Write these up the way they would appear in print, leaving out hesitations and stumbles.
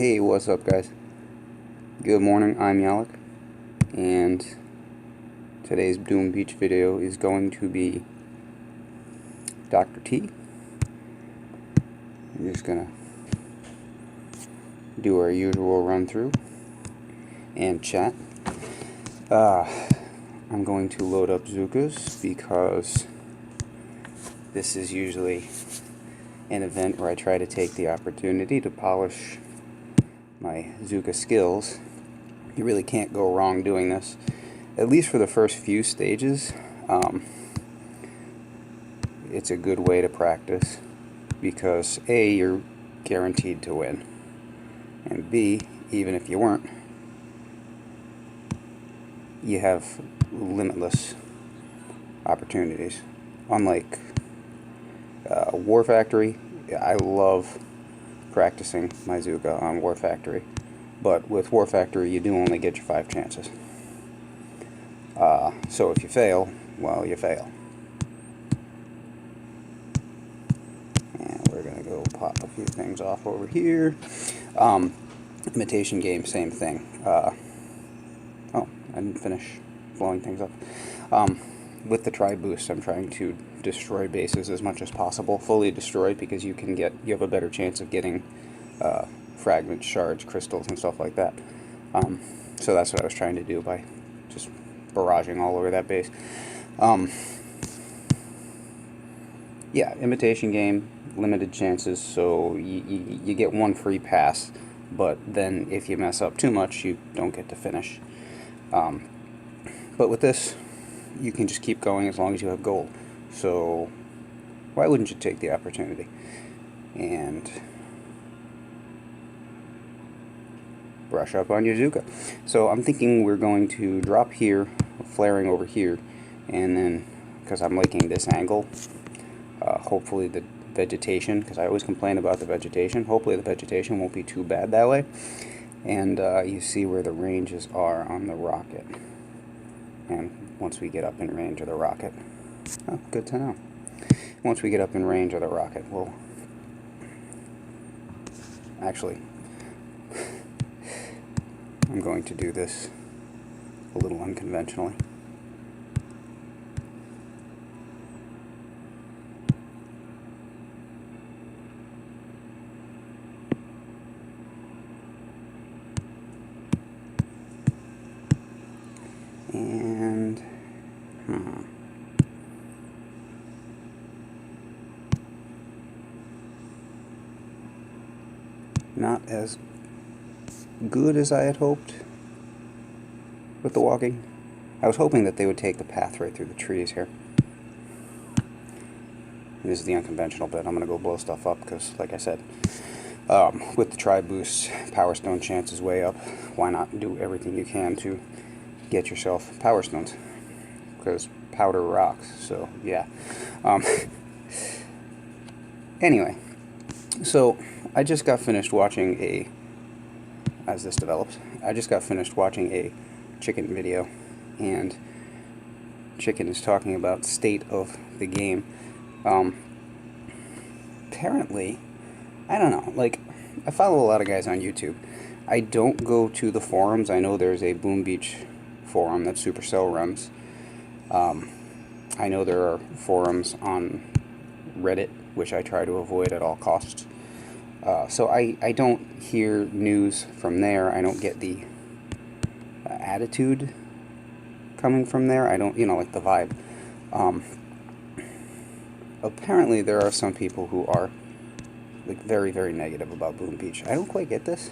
Hey, what's up, guys? Good morning, I'm Yalek, and today's Doom Beach video is going to be Dr. T. I'm just gonna do our usual run through and chat. I'm going to load up Zukas because this is usually an event where I try to take the opportunity to polish my Zuka skills. You really can't go wrong doing this, at least for the first few stages. It's a good way to practice because A, you're guaranteed to win, and B, even if you weren't, you have limitless opportunities. Unlike War Factory, I love practicing my Zuka on War Factory, but with War Factory you do only get your 5 chances. So if you fail, well, you fail. And we're going to go pop a few things off over here. Imitation game, same thing. Oh, I didn't finish blowing things up. With the Tri Boost, I'm trying to destroy bases as much as possible, fully destroyed, because you have a better chance of getting fragments, shards, crystals, and stuff like that. So that's what I was trying to do by just barraging all over that base. Yeah, imitation game, limited chances, so you get one free pass, but then if you mess up too much, you don't get to finish. But with this, you can just keep going as long as you have gold. So why wouldn't you take the opportunity and brush up on your Zuka? So I'm thinking we're going to drop here, flaring over here, and then, because I'm liking this angle, hopefully the vegetation, because I always complain about the vegetation, hopefully the vegetation won't be too bad that way. And you see where the ranges are on the rocket. And once we get up in range of the rocket, oh, good to know. Once we get up in range of the rocket, we'll actually, I'm going to do this a little unconventionally. And not as good as I had hoped with the walking. I was hoping that they would take the path right through the trees here. This is the unconventional bit. I'm going to go blow stuff up because, like I said, with the Tri Boost, Power Stone chance is way up. Why not do everything you can to get yourself Power Stones? Because powder rocks, so yeah. Anyway, so I just got finished watching as this develops, I just got finished watching a Chicken video, and Chicken is talking about state of the game. Apparently, I don't know, like, I follow a lot of guys on YouTube. I don't go to the forums. I know there's a Boom Beach forum that Supercell runs. I know there are forums on Reddit, which I try to avoid at all costs. So I don't hear news from there. I don't get the attitude coming from there. I don't, like the vibe. Apparently there are some people who are like very, very negative about Boom Beach. I don't quite get this.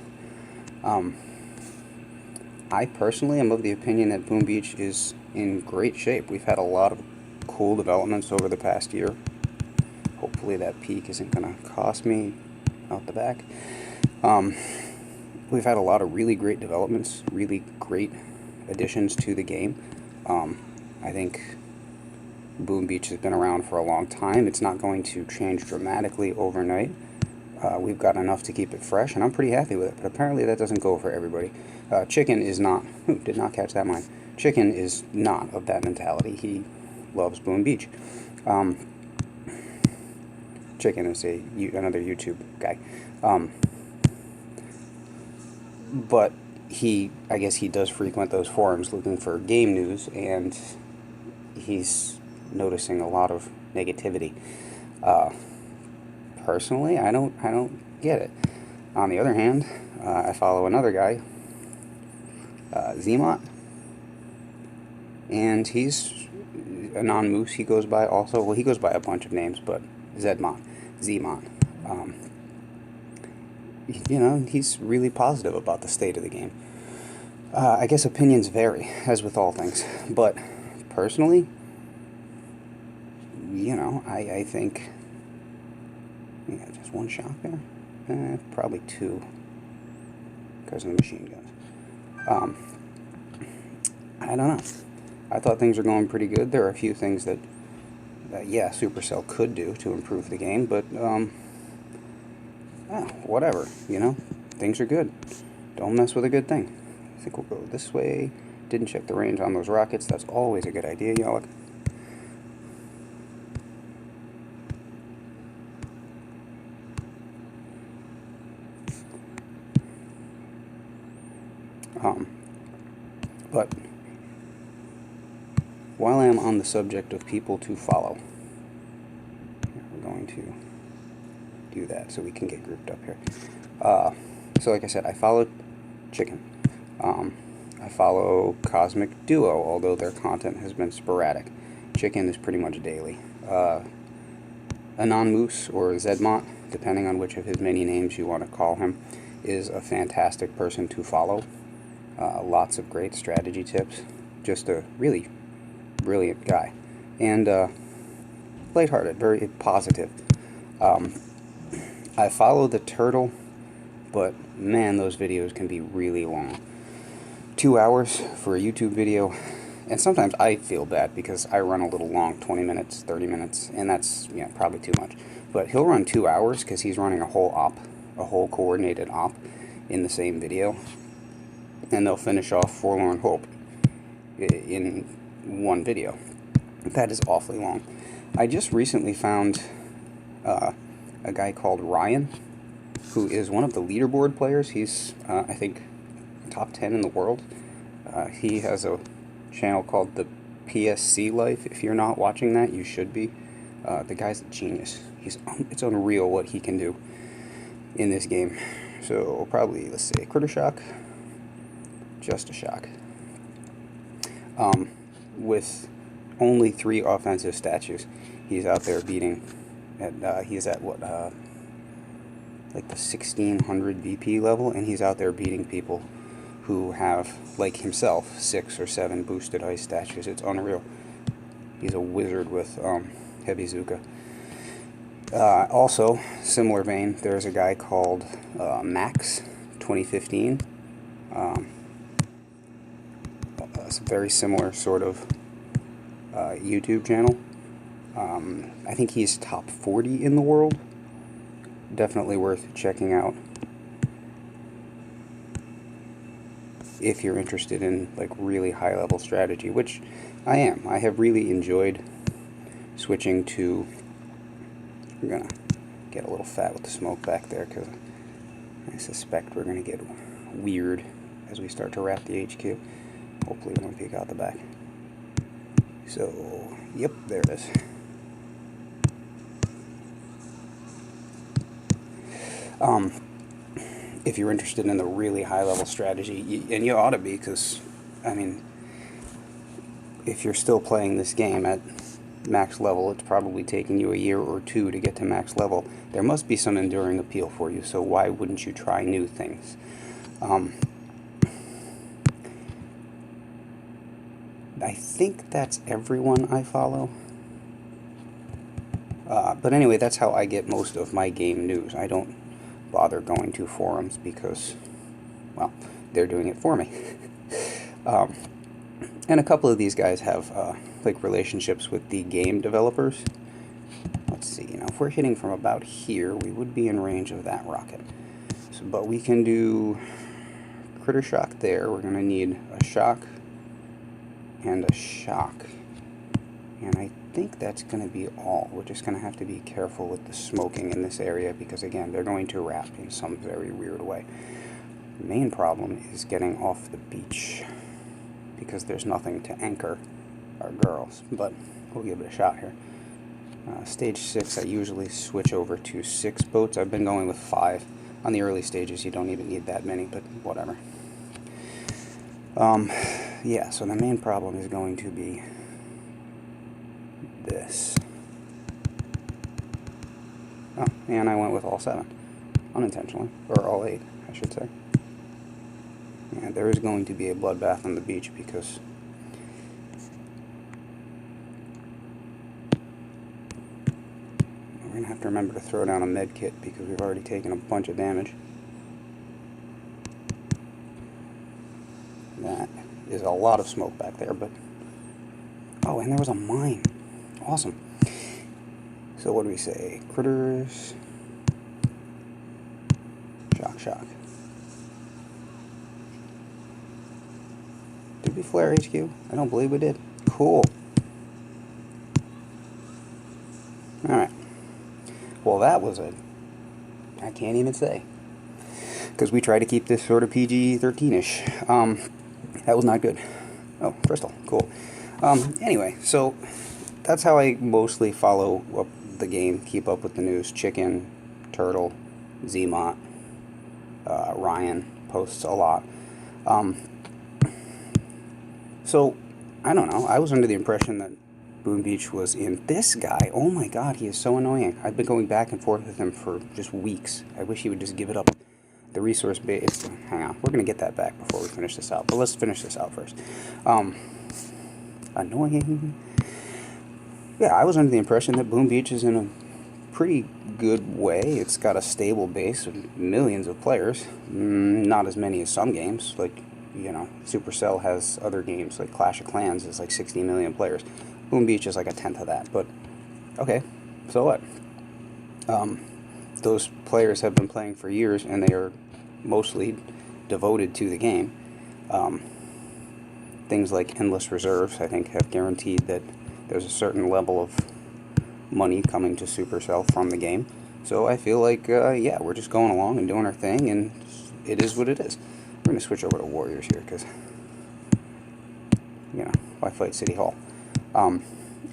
I personally am of the opinion that Boom Beach is in great shape. We've had a lot of cool developments over the past year. Hopefully that peak isn't going to cost me out the back. We've had a lot of really great developments, really great additions to the game. I think Boom Beach has been around for a long time. It's not going to change dramatically overnight. We've got enough to keep it fresh, and I'm pretty happy with it, but apparently that doesn't go for everybody. Chicken is not, did not catch that mine. Chicken is not of that mentality. He loves Boom Beach. Chicken is another YouTube guy. but I guess he does frequent those forums looking for game news, and he's noticing a lot of negativity. Personally, I don't get it. On the other hand, I follow another guy, Zmot, and he's a non-moose. He goes by also, well, he goes by a bunch of names, but Zmot. He's really positive about the state of the game. I guess opinions vary, as with all things, but personally, I think, yeah, just one shot there? Probably two, because of the machine guns. I don't know. I thought things were going pretty good. There are a few things that yeah, Supercell could do to improve the game, but, whatever, things are good. Don't mess with a good thing. I think we'll go this way. Didn't check the range on those rockets. That's always a good idea, y'all. But while I'm on the subject of people to follow, we're going to do that so we can get grouped up here. So like I said, I follow Chicken. I follow Cosmic Duo, although their content has been sporadic. Chicken is pretty much daily. Anon Moose, or Zmot, depending on which of his many names you want to call him, is a fantastic person to follow. Lots of great strategy tips. Just a really brilliant guy. And lighthearted, very positive. I follow the Turtle, but man, those videos can be really long. 2 hours for a YouTube video, and sometimes I feel bad because I run a little long, 20 minutes, 30 minutes, and that's probably too much. But he'll run 2 hours because he's running a whole coordinated op in the same video, and they'll finish off Forlorn Hope in one video. That is awfully long. I just recently found a guy called Ryan, who is one of the leaderboard players. He's, I think, top 10 in the world. He has a channel called the PSC Life. If you're not watching that, you should be. The guy's a genius. It's unreal what he can do in this game. So probably, let's say, Critter Shock. Just a shock. With only 3 offensive statues, he's out there beating. He's at what, like the 1600 VP level, and he's out there beating people who have, like himself, 6 or 7 boosted ice statues. It's unreal. He's a wizard with heavy Zuka. Also, similar vein, there's a guy called Max 2015. It's a very similar sort of YouTube channel. I think he's top 40 in the world. Definitely worth checking out if you're interested in like really high level strategy, which I am. I have really enjoyed switching to. I'm gonna get a little fat with the smoke back there because I suspect we're gonna get weird as we start to wrap the HQ. Hopefully we won't peek out the back. So, yep, there it is. If you're interested in the really high-level strategy, and you ought to be, because, I mean, if you're still playing this game at max level, it's probably taking you a year or 2 to get to max level. There must be some enduring appeal for you, so why wouldn't you try new things? I think that's everyone I follow. But anyway, that's how I get most of my game news. I don't bother going to forums because, well, they're doing it for me. And a couple of these guys have like relationships with the game developers. Let's see, if we're hitting from about here, we would be in range of that rocket. So, but we can do Critter Shock there. We're going to need a shock and a shock. And I think that's going to be all. We're just going to have to be careful with the smoking in this area because, again, they're going to wrap in some very weird way. The main problem is getting off the beach, because there's nothing to anchor our girls, but we'll give it a shot here. Stage 6, I usually switch over to 6 boats. I've been going with 5. On the early stages, you don't even need that many, but whatever. Yeah, so the main problem is going to be this. Oh, and I went with all 7, unintentionally, or all 8, I should say. And there is going to be a bloodbath on the beach, because we're going to have to remember to throw down a med kit, because we've already taken a bunch of damage. That is a lot of smoke back there, but... Oh, and there was a mine. Awesome. So what do we say? Critters... Shock. Did we flare HQ? I don't believe we did. Cool. Alright. Well, that was I can't even say. Because we try to keep this sort of PG-13-ish. That was not good. Oh, crystal. Cool. Anyway, so that's how I mostly follow up the game, keep up with the news. Chicken, Turtle, Zmont, Ryan posts a lot. So, I don't know. I was under the impression that Boom Beach was in. This guy, oh my god, he is so annoying. I've been going back and forth with him for just weeks. I wish he would just give it up. The resource base, hang on, we're going to get that back before we finish this out. But let's finish this out first. Annoying. Yeah, I was under the impression that Boom Beach is in a pretty good way. It's got a stable base of millions of players. Not as many as some games, like, you know, Supercell has other games, like Clash of Clans is like 60 million players. Boom Beach is like a tenth of that, but okay, so what? Those players have been playing for years, and they are mostly devoted to the game. Things like endless reserves, I think, have guaranteed that there's a certain level of money coming to Supercell from the game. So I feel like, yeah, we're just going along and doing our thing, and it is what it is. We're going to switch over to Warriors here, because, you know, why fight City Hall?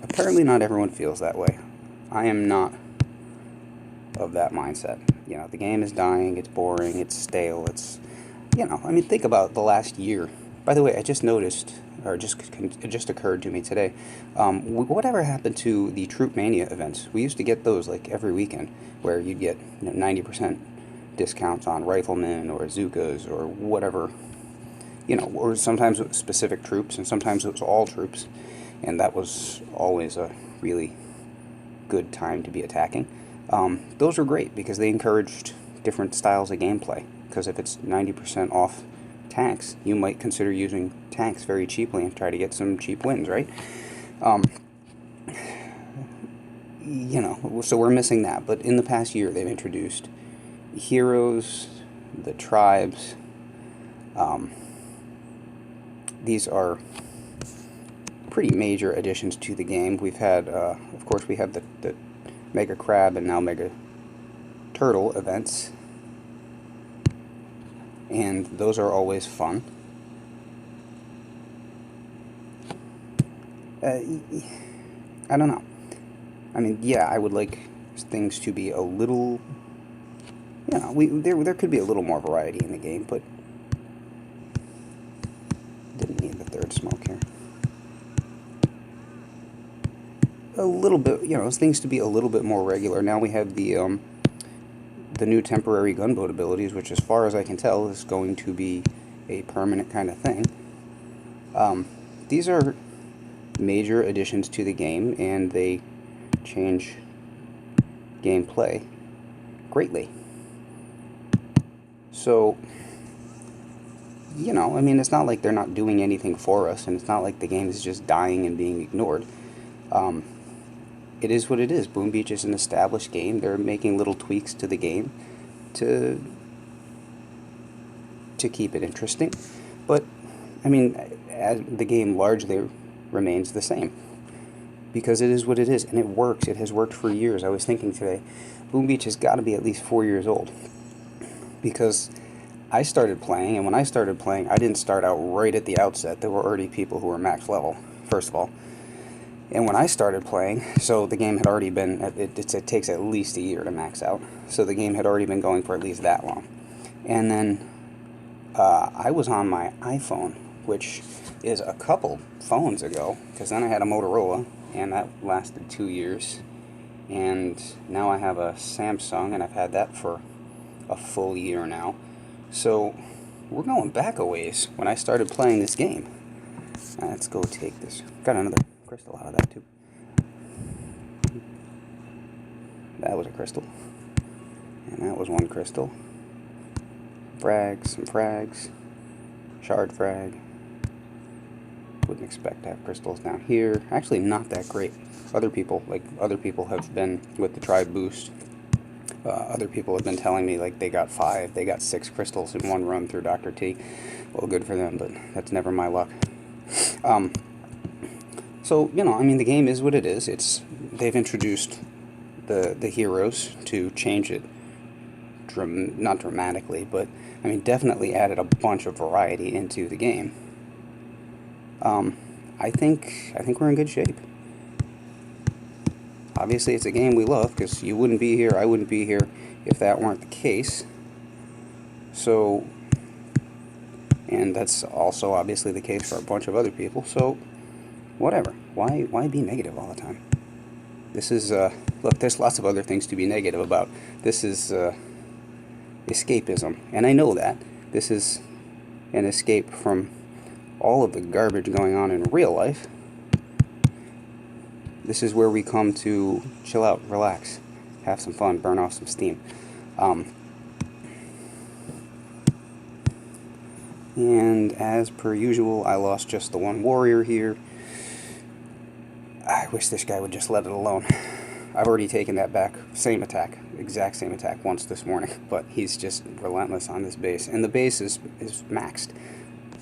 Apparently not everyone feels that way. I am not of that mindset. You know, the game is dying, it's boring, it's stale, it's, you know, I mean, think about the last year. By the way, I just noticed, or it just occurred to me today, whatever happened to the Troop Mania events? We used to get those like every weekend, where you'd get, you know, 90% discounts on riflemen or Zookas or whatever, you know, or sometimes it was specific troops, and sometimes it was all troops, and that was always a really good time to be attacking. Those were great because they encouraged different styles of gameplay, because if it's 90% off tanks, you might consider using tanks very cheaply and try to get some cheap wins, right? You know, so we're missing that, but in the past year they've introduced heroes, the tribes. These are pretty major additions to the game. We've had, of course, we have the Mega Crab and now Mega Turtle events, and those are always fun. I don't know. I mean, yeah, I would like things to be a little, you know, there could be a little more variety in the game, but didn't need the third smoke here. A little bit, you know, things to be a little bit more regular. Now we have the new temporary gunboat abilities, which, as far as I can tell, is going to be a permanent kind of thing. These are major additions to the game, and they change gameplay greatly. So, you know, I mean, it's not like they're not doing anything for us, and it's not like the game is just dying and being ignored. It is what it is. Boom Beach is an established game. They're making little tweaks to the game to keep it interesting. But, I mean, the game largely remains the same, because it is what it is, and it works. It has worked for years. I was thinking today, Boom Beach has got to be at least 4 years old, because I started playing, and when I started playing, I didn't start out right at the outset. There were already people who were max level, first of all. And when I started playing, so the game had already been, it takes at least a year to max out. So the game had already been going for at least that long. And then I was on my iPhone, which is a couple phones ago, because then I had a Motorola, and that lasted 2 years. And now I have a Samsung, and I've had that for a full year now. So we're going back a ways when I started playing this game. Let's go take this. Got another crystal out of that too. That was a crystal. And that was one crystal. Frags, some frags. Shard frag. Wouldn't expect to have crystals down here. Actually not that great. Other people have been with the tribe boost. Other people have been telling me like they got 6 crystals in one run through Dr. T. Well, good for them, but that's never my luck. So, you know, I mean, the game is what it is. They've introduced the heroes to change it, not dramatically, but, I mean, definitely added a bunch of variety into the game. I think we're in good shape. Obviously, it's a game we love, because you wouldn't be here, I wouldn't be here, if that weren't the case. So, and that's also obviously the case for a bunch of other people, so whatever. Why be negative all the time? This is, look, there's lots of other things to be negative about. This is escapism, and I know that. This is an escape from all of the garbage going on in real life. This is where we come to chill out, relax, have some fun, burn off some steam. And as per usual, I lost just the one warrior here. I wish this guy would just let it alone. I've already taken that back. Same attack, exact same attack once this morning, but he's just relentless on this base. And the base is maxed.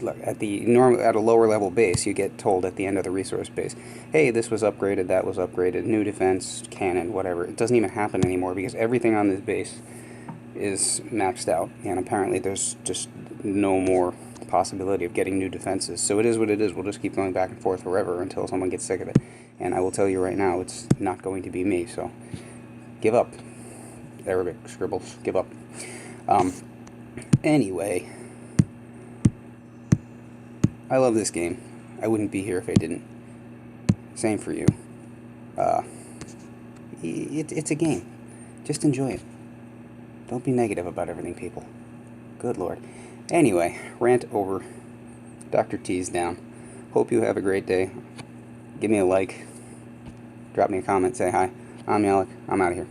Look, at a lower level base, you get told at the end of the resource base, hey, this was upgraded, that was upgraded, new defense, cannon, whatever. It doesn't even happen anymore because everything on this base is maxed out, and apparently there's just no more possibility of getting new defenses. So it is what it is. We'll just keep going back and forth forever until someone gets sick of it. And I will tell you right now, it's not going to be me, so give up. Arabic scribbles, give up. Anyway, I love this game. I wouldn't be here if I didn't. Same for you. It's a game. Just enjoy it. Don't be negative about everything, people. Good Lord. Anyway, rant over. Dr. T's down. Hope you have a great day. Give me a like. Drop me a comment. Say hi. I'm Alec. I'm out of here.